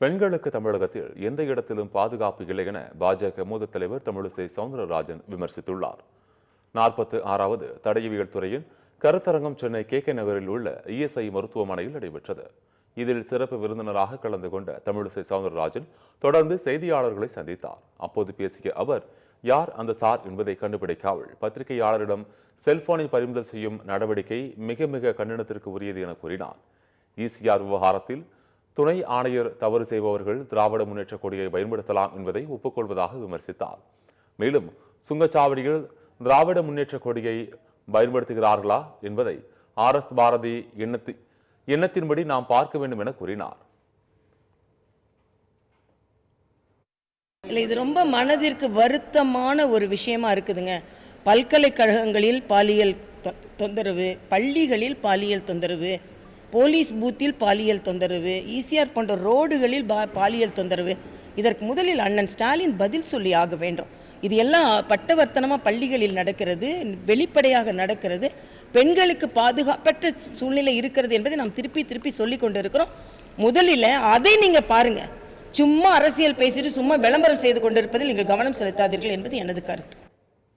பெண்களுக்கு தமிழகத்தில் எந்த இடத்திலும் பாதுகாப்பு இல்லை என பாஜக மூத்த தலைவர் தமிழிசை சவுந்தரராஜன் விமர்சித்துள்ளார். 46வது தடயவியல் துறையின் கருத்தரங்கம் சென்னை KK நகரில் உள்ள ESI மருத்துவமனையில் நடைபெற்றது. இதில் சிறப்பு விருந்தினராக கலந்து கொண்ட தமிழிசை சவுந்தரராஜன் தொடர்ந்து செய்தியாளர்களை சந்தித்தார். அப்போது பேசிய அவர், யார் அந்த சார் என்பதை கண்டுபிடிக்காமல் பத்திரிகையாளரிடம் செல்போனை பறிமுதல் செய்யும் நடவடிக்கை மிக மிக கண்டனத்திற்கு உரியது என கூறினார். ECR விவகாரத்தில் துணை ஆணையர் தவறு செய்பவர்கள் திராவிட முன்னேற்ற கொடியை பயன்படுத்தலாம் என்பதை ஒப்புக்கொள்வதாக விமர்சித்தார். மேலும் சுங்கச்சாவடியில் திராவிட முன்னேற்ற கொடியை பயன்படுத்துகிறார்களா என்பதை RS பாரதி எண்ணத்தின்படி நாம் பார்க்க வேண்டும் என கூறினார். இது ரொம்ப மனதிற்கு வருத்தமான ஒரு விஷயமா இருக்குதுங்க. பல்கலைக்கழகங்களில் பாலியல் தொந்தரவு, பள்ளிகளில் பாலியல் தொந்தரவு, போலீஸ் பூத்தில் பாலியல் தொந்தரவு, ECR போன்ற ரோடுகளில் பாலியல் தொந்தரவு. இதற்கு முதலில் அண்ணன் ஸ்டாலின் பதில் சொல்லி ஆக வேண்டும். இது எல்லாம் பட்டவர்த்தனமாக பள்ளிகளில் நடக்கிறது, வெளிப்படையாக நடக்கிறது. பெண்களுக்கு பாதுகாப்பற்ற சூழ்நிலை இருக்கிறது என்பதை நாம் திருப்பி சொல்லி கொண்டு இருக்கிறோம். முதலில் அதை நீங்கள் பாருங்கள். சும்மா அரசியல் பேசிட்டு சும்மா விளம்பரம் செய்து கொண்டிருப்பதில் நீங்கள் கவனம் செலுத்தாதீர்கள் என்பது எனது கருத்து.